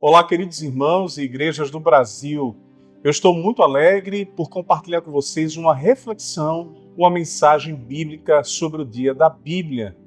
Olá, queridos irmãos e igrejas do Brasil. Eu estou muito alegre por compartilhar com vocês uma reflexão, uma mensagem bíblica sobre o Dia da Bíblia.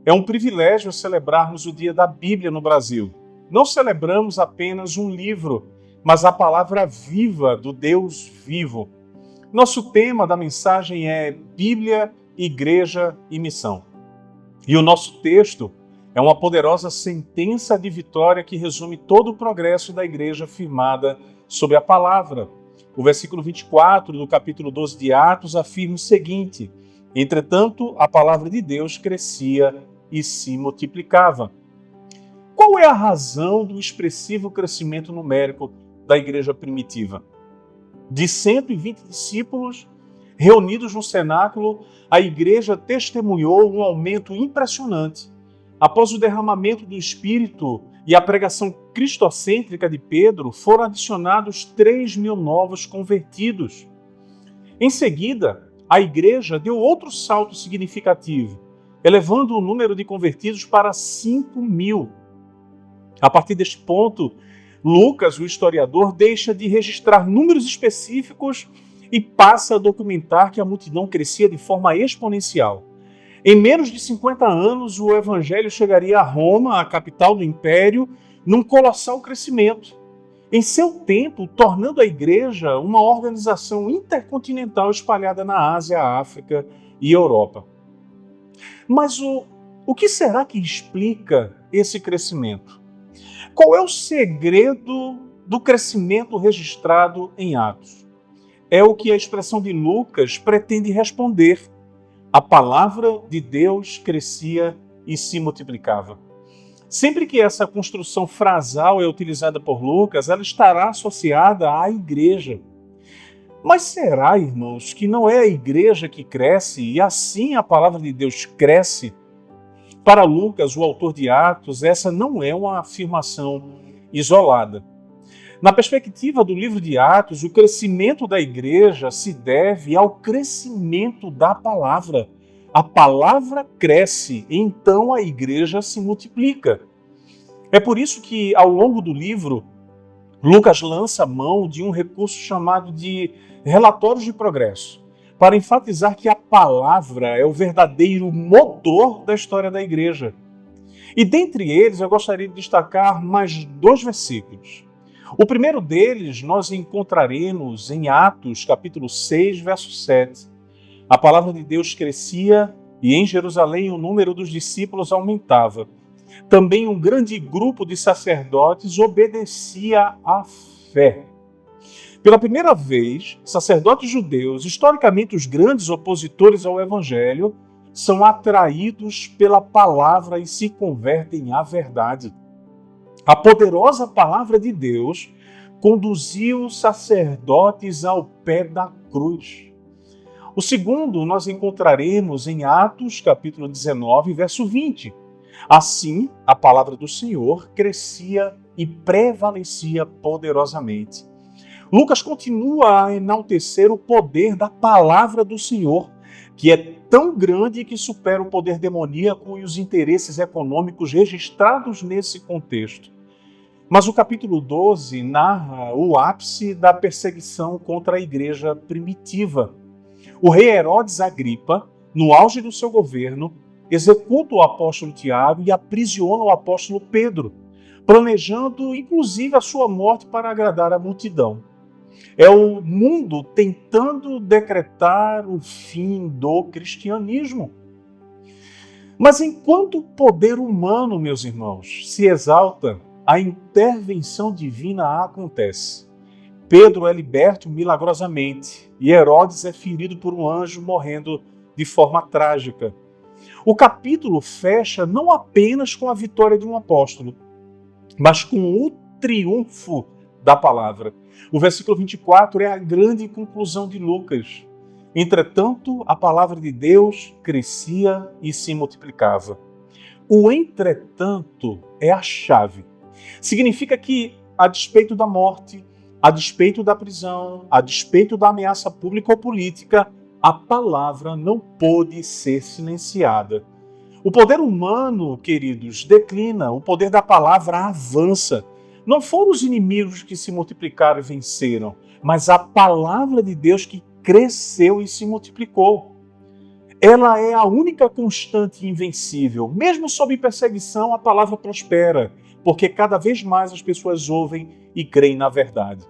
É um privilégio celebrarmos o Dia da Bíblia no Brasil. Não celebramos apenas um livro, mas a palavra viva do Deus vivo. Nosso tema da mensagem é Bíblia, Igreja e Missão. E o nosso texto é uma poderosa sentença de vitória que resume todo o progresso da igreja firmada sobre a palavra. O versículo 24 do capítulo 12 de Atos afirma o seguinte: entretanto, a palavra de Deus crescia e se multiplicava. Qual é a razão do expressivo crescimento numérico da igreja primitiva? De 120 discípulos reunidos no cenáculo, a igreja testemunhou um aumento impressionante. Após o derramamento do Espírito e a pregação cristocêntrica de Pedro, foram adicionados 3.000 novos convertidos. Em seguida, a igreja deu outro salto significativo, elevando o número de convertidos para 5.000. A partir deste ponto, Lucas, o historiador, deixa de registrar números específicos e passa a documentar que a multidão crescia de forma exponencial. Em menos de 50 anos, o evangelho chegaria a Roma, a capital do império, num colossal crescimento. Em seu tempo, tornando a igreja uma organização intercontinental espalhada na Ásia, África e Europa. Mas o que será que explica esse crescimento? Qual é o segredo do crescimento registrado em Atos? É o que a expressão de Lucas pretende responder. A palavra de Deus crescia e se multiplicava. Sempre que essa construção frasal é utilizada por Lucas, ela estará associada à igreja. Mas será, irmãos, que não é a igreja que cresce e assim a palavra de Deus cresce? Para Lucas, o autor de Atos, essa não é uma afirmação isolada. Na perspectiva do livro de Atos, o crescimento da igreja se deve ao crescimento da palavra. A palavra cresce, então a igreja se multiplica. É por isso que, ao longo do livro, Lucas lança mão de um recurso chamado de relatórios de progresso, para enfatizar que a palavra é o verdadeiro motor da história da igreja. E dentre eles, eu gostaria de destacar mais 2 versículos. O primeiro deles nós encontraremos em Atos, capítulo 6, verso 7. A palavra de Deus crescia e em Jerusalém o número dos discípulos aumentava. Também um grande grupo de sacerdotes obedecia à fé. Pela primeira vez, sacerdotes judeus, historicamente os grandes opositores ao evangelho, são atraídos pela palavra e se convertem à verdade. A poderosa palavra de Deus conduziu os sacerdotes ao pé da cruz. O segundo nós encontraremos em Atos, capítulo 19, verso 20. Assim, a palavra do Senhor crescia e prevalecia poderosamente. Lucas continua a enaltecer o poder da palavra do Senhor, que é tão grande que supera o poder demoníaco e os interesses econômicos registrados nesse contexto. Mas o capítulo 12 narra o ápice da perseguição contra a igreja primitiva. O rei Herodes Agripa, no auge do seu governo, executa o apóstolo Tiago e aprisiona o apóstolo Pedro, planejando inclusive a sua morte para agradar a multidão. É o mundo tentando decretar o fim do cristianismo. Mas enquanto o poder humano, meus irmãos, se exalta, a intervenção divina acontece. Pedro é liberto milagrosamente e Herodes é ferido por um anjo morrendo de forma trágica. O capítulo fecha não apenas com a vitória de um apóstolo, mas com o triunfo da palavra. O versículo 24 é a grande conclusão de Lucas. Entretanto, a palavra de Deus crescia e se multiplicava. O entretanto é a chave. Significa que, a despeito da morte, a despeito da prisão, a despeito da ameaça pública ou política, a palavra não pôde ser silenciada. O poder humano, queridos, declina, o poder da palavra avança. Não foram os inimigos que se multiplicaram e venceram, mas a palavra de Deus que cresceu e se multiplicou. Ela é a única constante e invencível. Mesmo sob perseguição, a palavra prospera, porque cada vez mais as pessoas ouvem e creem na verdade.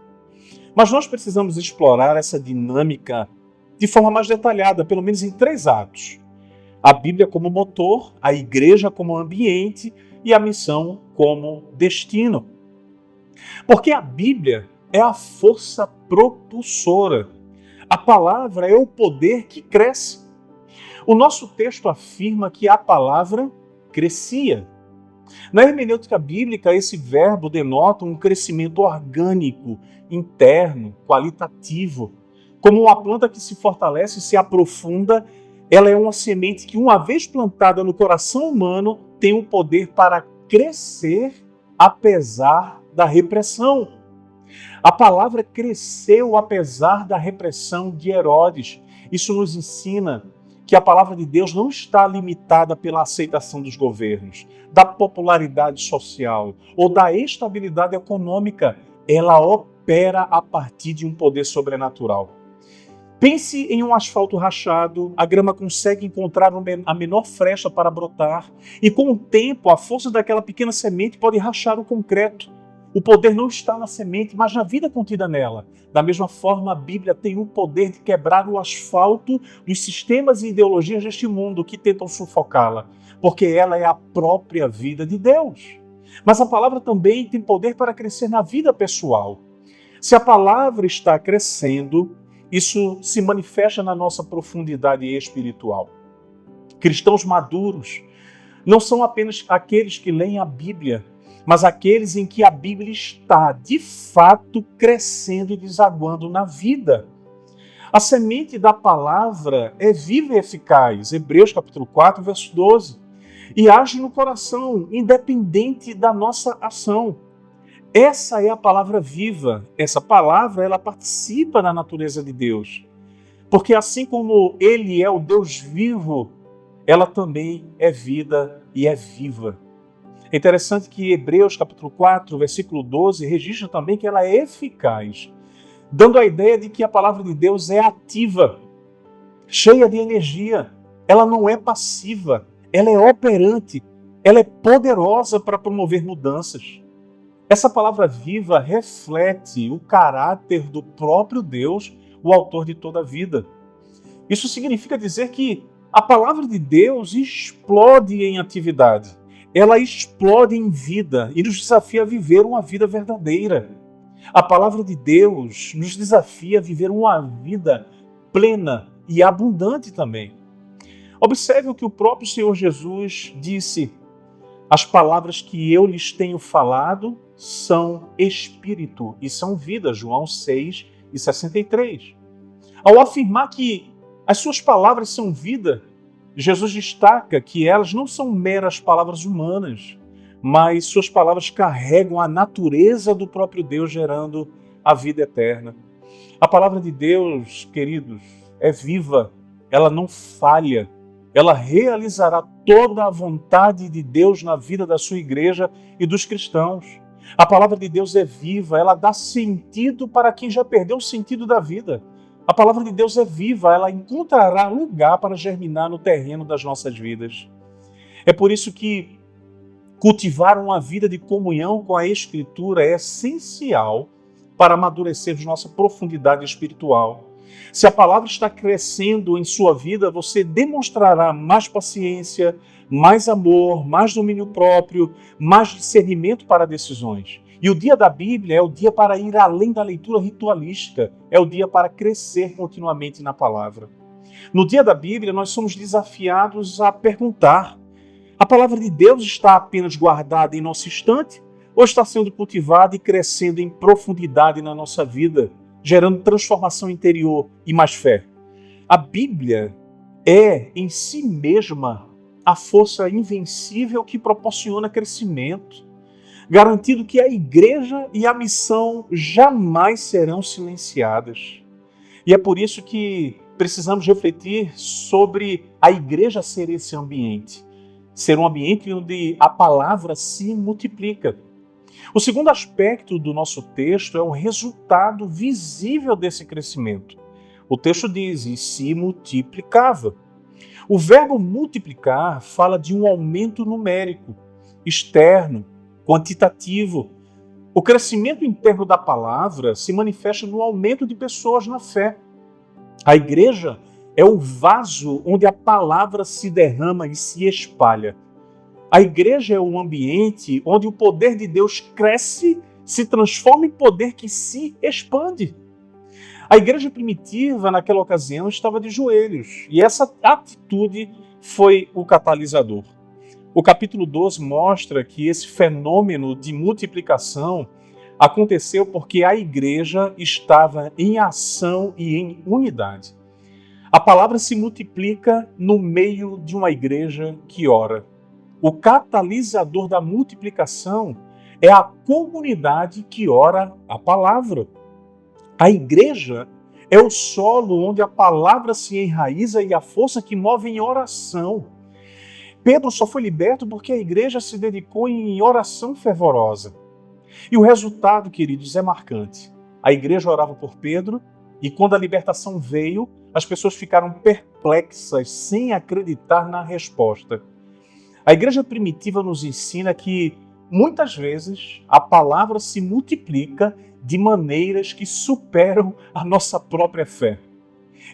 Mas nós precisamos explorar essa dinâmica de forma mais detalhada, pelo menos em 3 atos. A Bíblia como motor, a igreja como ambiente e a missão como destino. Porque a Bíblia é a força propulsora. A palavra é o poder que cresce. O nosso texto afirma que a palavra crescia. Na hermenêutica bíblica, esse verbo denota um crescimento orgânico, interno, qualitativo. Como uma planta que se fortalece e se aprofunda, ela é uma semente que, uma vez plantada no coração humano, tem o poder para crescer apesar da repressão. A palavra cresceu apesar da repressão de Herodes. Isso nos ensina que a palavra de Deus não está limitada pela aceitação dos governos, da popularidade social ou da estabilidade econômica. Ela opera a partir de um poder sobrenatural. Pense em um asfalto rachado, a grama consegue encontrar a menor frecha para brotar, e com o tempo a força daquela pequena semente pode rachar o concreto. O poder não está na semente, mas na vida contida nela. Da mesma forma, a Bíblia tem o poder de quebrar o asfalto dos sistemas e ideologias deste mundo que tentam sufocá-la, porque ela é a própria vida de Deus. Mas a palavra também tem poder para crescer na vida pessoal. Se a palavra está crescendo, isso se manifesta na nossa profundidade espiritual. Cristãos maduros não são apenas aqueles que leem a Bíblia, mas aqueles em que a Bíblia está, de fato, crescendo e desaguando na vida. A semente da palavra é viva e eficaz, Hebreus capítulo 4, verso 12, e age no coração, independente da nossa ação. Essa é a palavra viva. Essa palavra, ela participa da natureza de Deus. Porque assim como Ele é o Deus vivo, ela também é vida e é viva. É interessante que Hebreus capítulo 4, versículo 12, registra também que ela é eficaz, dando a ideia de que a palavra de Deus é ativa, cheia de energia. Ela não é passiva, ela é operante, ela é poderosa para promover mudanças. Essa palavra viva reflete o caráter do próprio Deus, o autor de toda a vida. Isso significa dizer que a palavra de Deus explode em atividade. Ela explode em vida e nos desafia a viver uma vida verdadeira. A palavra de Deus nos desafia a viver uma vida plena e abundante também. Observe o que o próprio Senhor Jesus disse: as palavras que eu lhes tenho falado são espírito e são vida, João 6 e 63. Ao afirmar que as suas palavras são vida, Jesus destaca que elas não são meras palavras humanas, mas suas palavras carregam a natureza do próprio Deus, gerando a vida eterna. A palavra de Deus, queridos, é viva, ela não falha, ela realizará toda a vontade de Deus na vida da sua igreja e dos cristãos. A palavra de Deus é viva, ela dá sentido para quem já perdeu o sentido da vida. A palavra de Deus é viva, ela encontrará lugar para germinar no terreno das nossas vidas. É por isso que cultivar uma vida de comunhão com a Escritura é essencial para amadurecermos nossa profundidade espiritual. Se a palavra está crescendo em sua vida, você demonstrará mais paciência, mais amor, mais domínio próprio, mais discernimento para decisões. E o dia da Bíblia é o dia para ir além da leitura ritualística, é o dia para crescer continuamente na palavra. No dia da Bíblia, nós somos desafiados a perguntar: a palavra de Deus está apenas guardada em nosso estante ou está sendo cultivada e crescendo em profundidade na nossa vida, gerando transformação interior e mais fé? A Bíblia é, em si mesma, a força invencível que proporciona crescimento, garantindo que a igreja e a missão jamais serão silenciadas. E é por isso que precisamos refletir sobre a igreja ser esse ambiente, ser um ambiente onde a palavra se multiplica. O segundo aspecto do nosso texto é o resultado visível desse crescimento. O texto diz, e se multiplicava. O verbo multiplicar fala de um aumento numérico, externo, quantitativo. O crescimento interno da palavra se manifesta no aumento de pessoas na fé. A igreja é o vaso onde a palavra se derrama e se espalha. A igreja é o ambiente onde o poder de Deus cresce, se transforma em poder que se expande. A igreja primitiva, naquela ocasião, estava de joelhos, e essa atitude foi o catalisador. O capítulo 12 mostra que esse fenômeno de multiplicação aconteceu porque a igreja estava em ação e em unidade. A palavra se multiplica no meio de uma igreja que ora. O catalisador da multiplicação é a comunidade que ora a palavra. A igreja é o solo onde a palavra se enraiza e a força que move em oração. Pedro só foi liberto porque a igreja se dedicou em oração fervorosa. E o resultado, queridos, é marcante. A igreja orava por Pedro e quando a libertação veio, as pessoas ficaram perplexas, sem acreditar na resposta. A igreja primitiva nos ensina que, muitas vezes, a palavra se multiplica de maneiras que superam a nossa própria fé.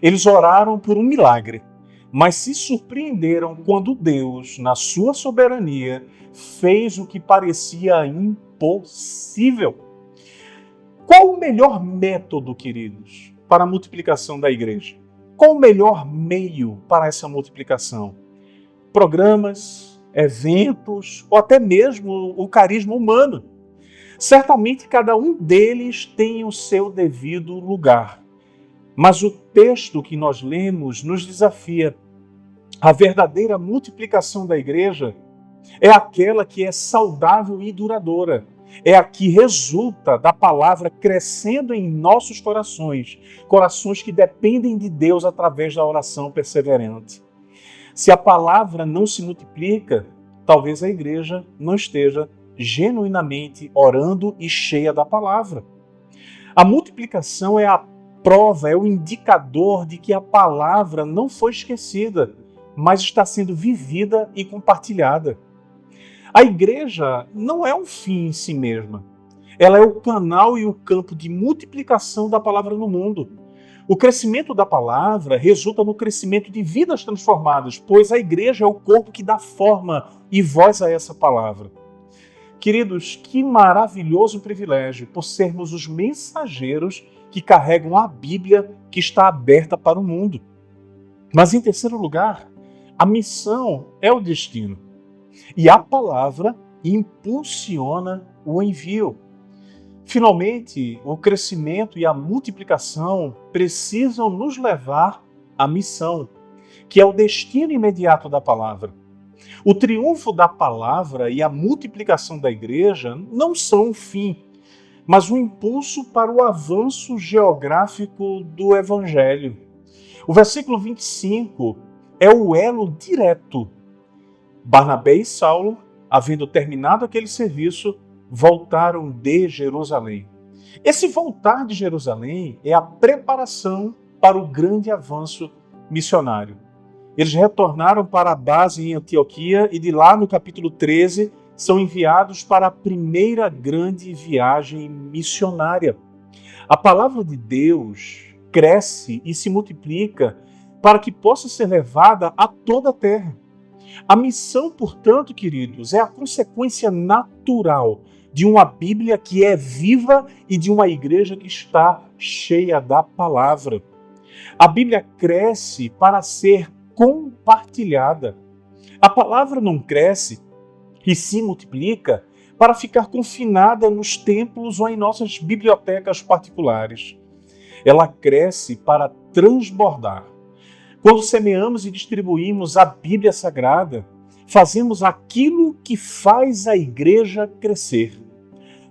Eles oraram por um milagre, mas se surpreenderam quando Deus, na sua soberania, fez o que parecia impossível. Qual o melhor método, queridos, para a multiplicação da igreja? Qual o melhor meio para essa multiplicação? Programas, eventos ou até mesmo o carisma humano. Certamente cada um deles tem o seu devido lugar. Mas o texto que nós lemos nos desafia. A verdadeira multiplicação da igreja é aquela que é saudável e duradoura. É a que resulta da palavra crescendo em nossos corações, corações que dependem de Deus através da oração perseverante. Se a palavra não se multiplica, talvez a igreja não esteja genuinamente orando e cheia da palavra. A multiplicação é a prova, é o indicador de que a palavra não foi esquecida, mas está sendo vivida e compartilhada. A igreja não é um fim em si mesma. Ela é o canal e o campo de multiplicação da palavra no mundo. O crescimento da palavra resulta no crescimento de vidas transformadas, pois a igreja é o corpo que dá forma e voz a essa palavra. Queridos, que maravilhoso privilégio por sermos os mensageiros que carregam a Bíblia que está aberta para o mundo. Mas em terceiro lugar, a missão é o destino. E a palavra impulsiona o envio. Finalmente, o crescimento e a multiplicação precisam nos levar à missão, que é o destino imediato da palavra. O triunfo da palavra e a multiplicação da igreja não são um fim, mas um impulso para o avanço geográfico do Evangelho. O versículo 25 é o elo direto. Barnabé e Saulo, havendo terminado aquele serviço, voltaram de Jerusalém. Esse voltar de Jerusalém é a preparação para o grande avanço missionário. Eles retornaram para a base em Antioquia e de lá, no capítulo 13, são enviados para a primeira grande viagem missionária. A palavra de Deus cresce e se multiplica para que possa ser levada a toda a terra. A missão, portanto, queridos, é a consequência natural de uma Bíblia que é viva e de uma igreja que está cheia da palavra. A Bíblia cresce para ser compartilhada. A palavra não cresce e se multiplica para ficar confinada nos templos ou em nossas bibliotecas particulares. Ela cresce para transbordar. Quando semeamos e distribuímos a Bíblia Sagrada, fazemos aquilo que faz a igreja crescer.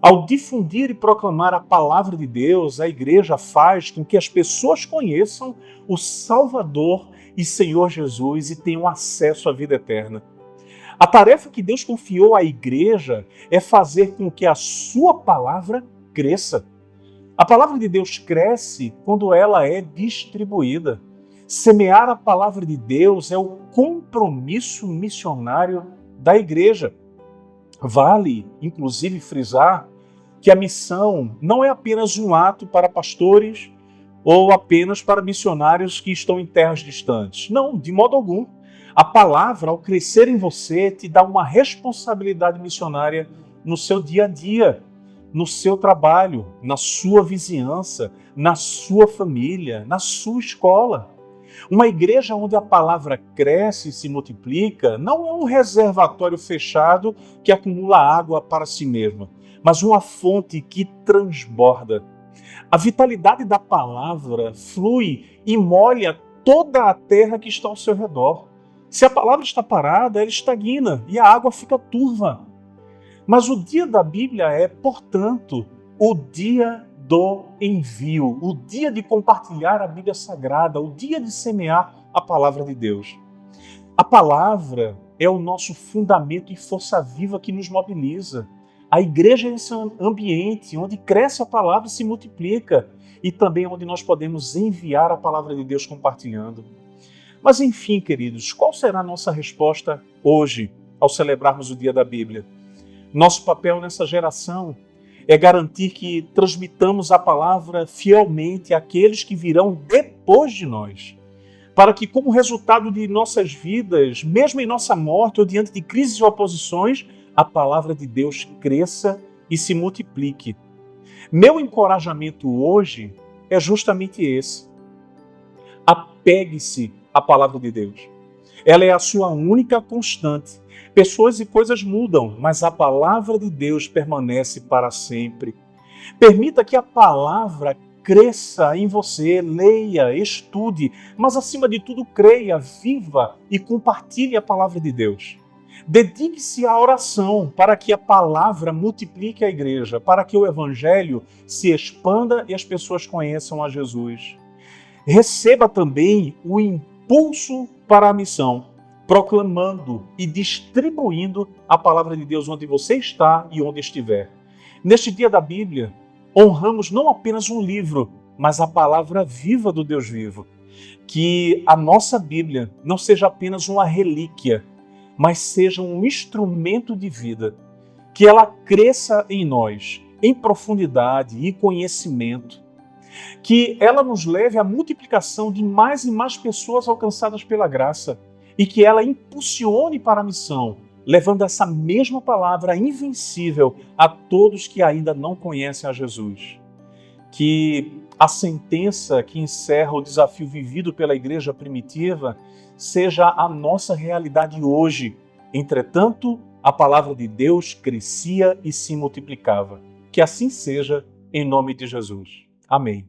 Ao difundir e proclamar a palavra de Deus, a igreja faz com que as pessoas conheçam o Salvador e Senhor Jesus e tenham acesso à vida eterna. A tarefa que Deus confiou à igreja é fazer com que a sua palavra cresça. A palavra de Deus cresce quando ela é distribuída. Semear a palavra de Deus é o compromisso missionário da igreja. Vale, inclusive, frisar que a missão não é apenas um ato para pastores ou apenas para missionários que estão em terras distantes. Não, de modo algum. A palavra, ao crescer em você, te dá uma responsabilidade missionária no seu dia a dia, no seu trabalho, na sua vizinhança, na sua família, na sua escola. Uma igreja onde a palavra cresce e se multiplica não é um reservatório fechado que acumula água para si mesma, mas uma fonte que transborda. A vitalidade da palavra flui e molha toda a terra que está ao seu redor. Se a palavra está parada, ela estagna e a água fica turva. Mas o dia da Bíblia é, portanto, o dia do envio, o dia de compartilhar a Bíblia Sagrada, o dia de semear a palavra de Deus. A palavra é o nosso fundamento e força viva que nos mobiliza. A igreja é esse ambiente onde cresce a palavra e se multiplica, e também onde nós podemos enviar a palavra de Deus compartilhando. Mas enfim, queridos, qual será a nossa resposta hoje, ao celebrarmos o dia da Bíblia? Nosso papel nessa geração é garantir que transmitamos a palavra fielmente àqueles que virão depois de nós, para que, como resultado de nossas vidas, mesmo em nossa morte ou diante de crises e oposições, a palavra de Deus cresça e se multiplique. Meu encorajamento hoje é justamente esse. Apegue-se à palavra de Deus. Ela é a sua única constante. Pessoas e coisas mudam, mas a palavra de Deus permanece para sempre. Permita que a palavra cresça em você, leia, estude, mas acima de tudo creia, viva e compartilhe a palavra de Deus. Dedique-se à oração para que a palavra multiplique a igreja, para que o evangelho se expanda e as pessoas conheçam a Jesus. Receba também o impulso para a missão, proclamando e distribuindo a palavra de Deus onde você está e onde estiver. Neste dia da Bíblia, honramos não apenas um livro, mas a palavra viva do Deus vivo. Que a nossa Bíblia não seja apenas uma relíquia, mas seja um instrumento de vida. Que ela cresça em nós, em profundidade e conhecimento. Que ela nos leve à multiplicação de mais e mais pessoas alcançadas pela graça e que ela impulsione para a missão, levando essa mesma palavra invencível a todos que ainda não conhecem a Jesus. Que a sentença que encerra o desafio vivido pela igreja primitiva seja a nossa realidade hoje. Entretanto, a palavra de Deus crescia e se multiplicava. Que assim seja, em nome de Jesus. Amém.